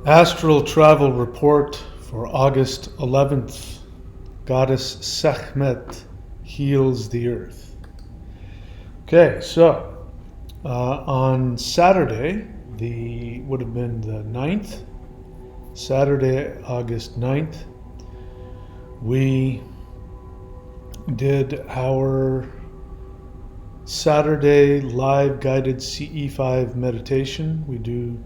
Astral travel report for August 11th. Goddess Sekhmet heals the earth. Okay, so on Saturday, would have been the 9th, Saturday, August 9th, we did our Saturday live guided CE5 meditation. We do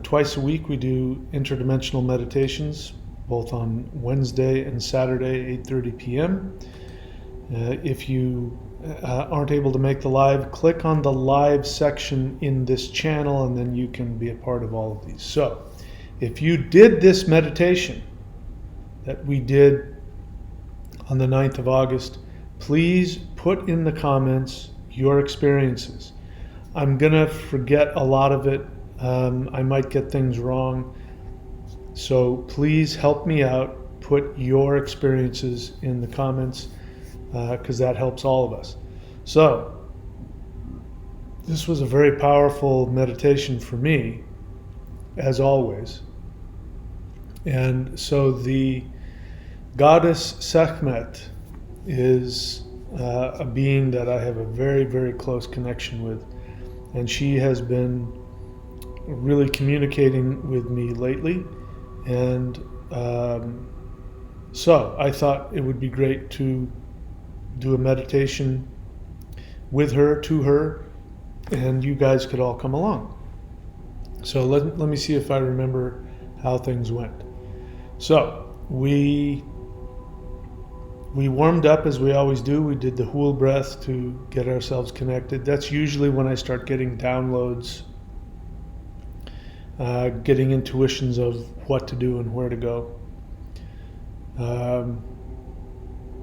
twice a week. We do interdimensional meditations, both on Wednesday and Saturday, 8:30 p.m. If you aren't able to make the live, click on the live section in this channel, and then you can be a part of all of these. So, if you did this meditation that we did on the 9th of August, please put in the comments your experiences. I'm gonna forget a lot of it. I might get things wrong. So please help me out. Put your experiences in the comments because that helps all of us. So this was a very powerful meditation for me, as always. And so the Goddess Sekhmet is a being that I have a very, very close connection with. And she has been really communicating with me lately. And so I thought it would be great to do a meditation with her, to her, and you guys could all come along. So let me see if I remember how things went. So we warmed up as we always do. We did the Hool breath to get ourselves connected. That's usually when I start getting downloads, getting intuitions of what to do and where to go.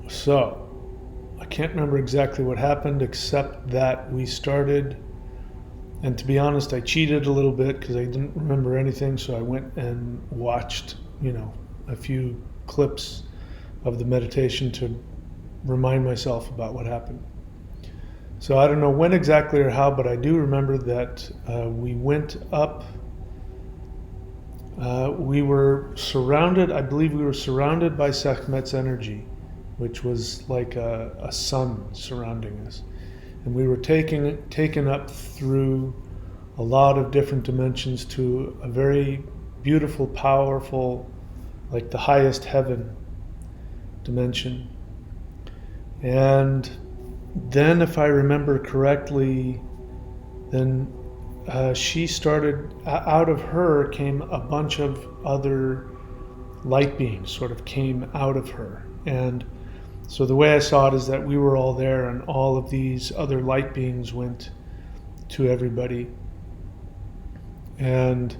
So I can't remember exactly what happened, except that we started, and to be honest, I cheated a little bit because I didn't remember anything, so I went and watched, a few clips of the meditation to remind myself about what happened. So I don't know when exactly or how, but I do remember that we went up. We were surrounded, I believe we were surrounded by Sekhmet's energy, which was like a sun surrounding us. And we were taken up through a lot of different dimensions to a very beautiful, powerful, like the highest heaven dimension. And then, if I remember correctly, then she started, out of her came a bunch of other light beings, sort of came out of her. And so the way I saw it is that we were all there, and all of these other light beings went to everybody. And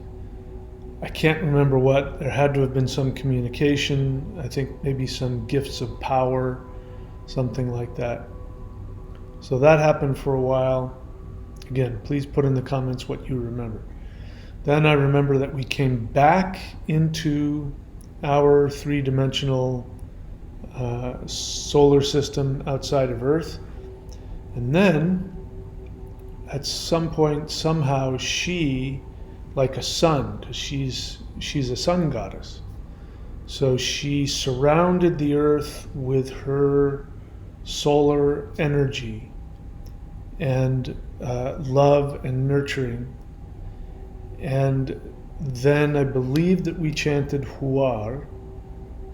I can't remember what. There had to have been some communication. I think maybe some gifts of power, something like that. So that happened for a while. Again, please put in the comments what you remember. Then I remember that we came back into our three-dimensional solar system outside of Earth. And then at some point, somehow she, like a sun, because she's a sun goddess, so she surrounded the Earth with her solar energy and love and nurturing. And then I believe that we chanted Huar,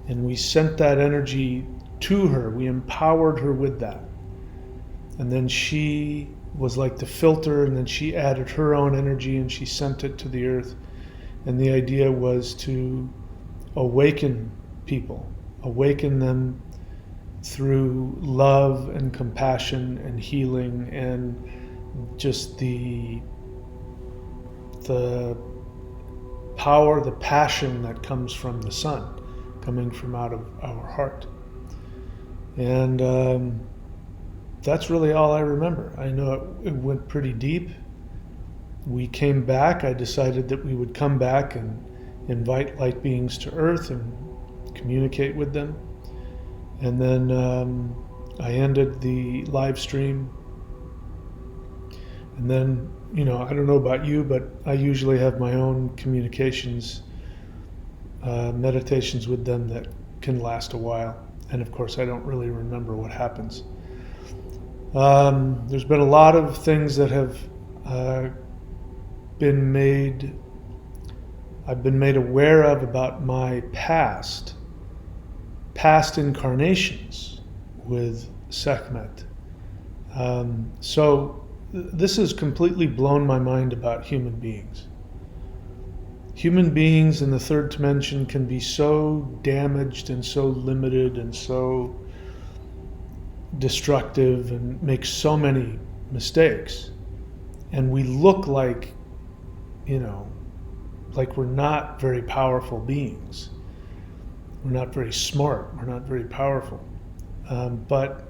and we sent that energy to her. We empowered her with that. And then she was like the filter, and then she added her own energy and she sent it to the earth. And the idea was to awaken people, awaken them through love and compassion and healing and just the power, the passion that comes from the sun, coming from out of our heart. And that's really all I remember. I know it went pretty deep. We came back. I decided that we would come back and invite light beings to Earth and communicate with them. And then I ended the live stream. And then, I don't know about you, but I usually have my own communications, meditations with them that can last a while. And of course, I don't really remember what happens. There's been a lot of things that have I've been made aware of about my past incarnations with Sekhmet. So this has completely blown my mind about human beings. Human beings in the third dimension can be so damaged and so limited and so destructive and make so many mistakes. And we look like, like we're not very powerful beings. We're not very smart. We're not very powerful. But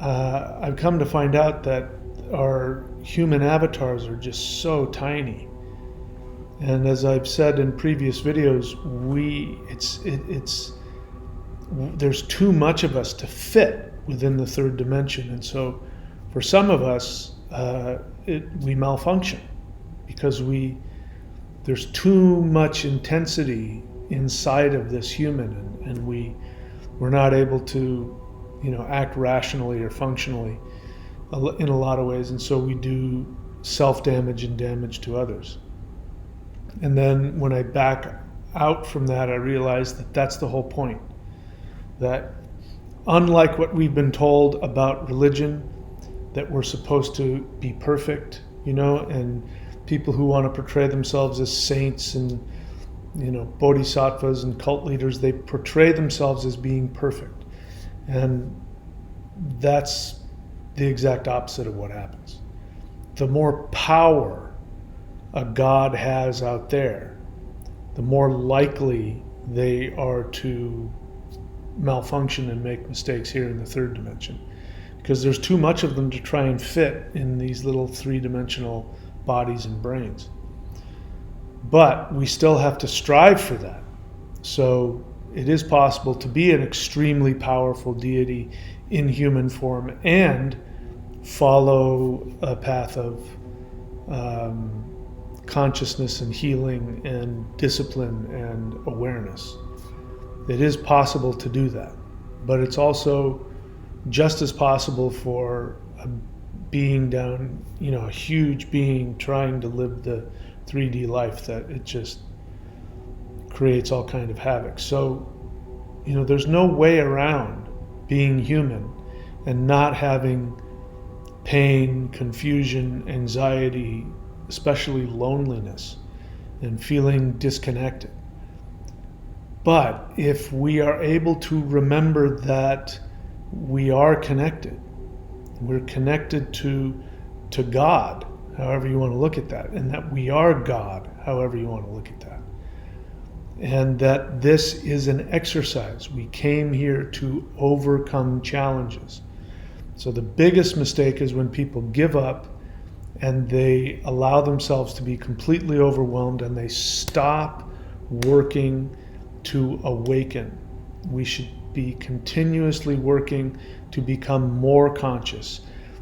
I've come to find out that our human avatars are just so tiny. And as I've said in previous videos, there's too much of us to fit within the third dimension. And so for some of us, we malfunction because there's too much intensity inside of this human, and we're not able to act rationally or functionally in a lot of ways, and so we do self-damage and damage to others. And then when I back out from that, I realize that that's the whole point. That unlike what we've been told about religion, that we're supposed to be perfect, and people who want to portray themselves as saints and bodhisattvas and cult leaders, they portray themselves as being perfect. And that's the exact opposite of what happens. The more power a god has out there, the more likely they are to malfunction and make mistakes here in the third dimension, because there's too much of them to try and fit in these little three-dimensional bodies and brains. But we still have to strive for that. So it is possible to be an extremely powerful deity in human form and follow a path of consciousness and healing and discipline and awareness. It is possible to do that, but it's also just as possible for a being down, a huge being trying to live the 3D life, that it just creates all kind of havoc. So, there's no way around being human and not having pain, confusion, anxiety, especially loneliness, and feeling disconnected. But if we are able to remember that we are connected, we're connected to God, however you want to look at that, and that we are God, however you want to look at that, and that this is an exercise. We came here to overcome challenges. So the biggest mistake is when people give up and they allow themselves to be completely overwhelmed and they stop working to awaken. We should be continuously working to become more conscious,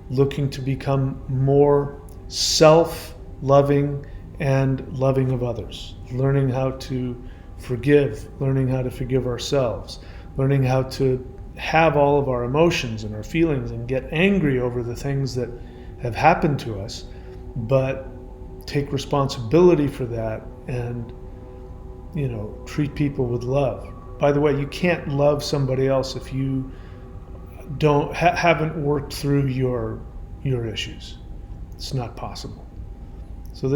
looking to become more self-loving and loving of others, learning how to forgive, learning how to forgive ourselves, learning how to have all of our emotions and our feelings and get angry over the things that have happened to us, but take responsibility for that and treat people with love. By the way, you can't love somebody else if you haven't worked through your issues. It's not possible. So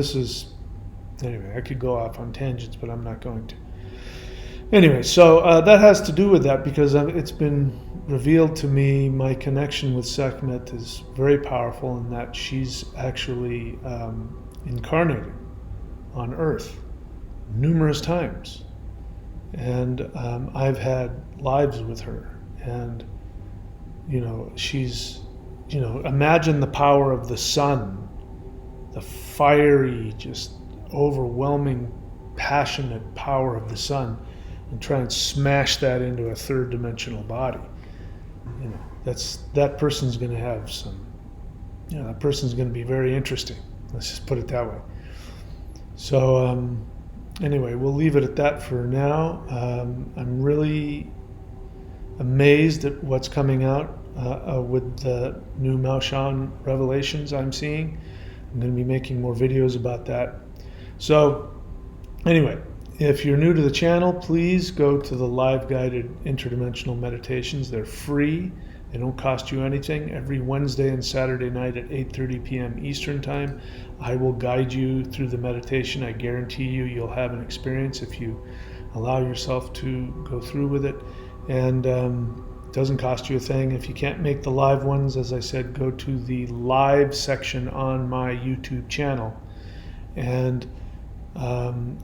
anyway, I could go off on tangents, but I'm not going to. Anyway, so that has to do with that, because it's been revealed to me my connection with Sekhmet is very powerful, and that she's actually incarnated on Earth numerous times. And I've had lives with her, and she's imagine the power of the sun, the fiery, just overwhelming, passionate power of the sun, and try and smash that into a third dimensional body. That person's going to have some that person's going to be very interesting. Let's just put it that way. So anyway, we'll leave it at that for now. I'm really amazed at what's coming out with the new Maoshan revelations I'm seeing. I'm going to be making more videos about that. So anyway, if you're new to the channel, please go to the live guided interdimensional meditations. They're free. They don't cost you anything. Every Wednesday and Saturday night at 8:30 p.m. Eastern Time, I will guide you through the meditation. I guarantee you'll have an experience if you allow yourself to go through with it. And it doesn't cost you a thing. If you can't make the live ones, as I said, go to the live section on my YouTube channel, and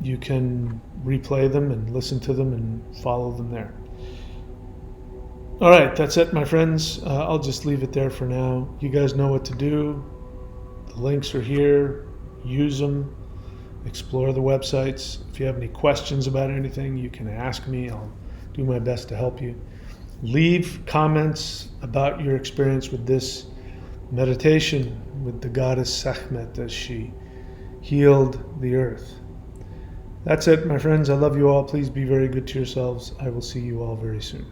you can replay them and listen to them and follow them there. All right, that's it, my friends. I'll just leave it there for now. You guys know what to do. The links are here. Use them. Explore the websites. If you have any questions about anything, you can ask me. I'll do my best to help you. Leave comments about your experience with this meditation with the goddess Sekhmet as she healed the earth. That's it, my friends. I love you all. Please be very good to yourselves. I will see you all very soon.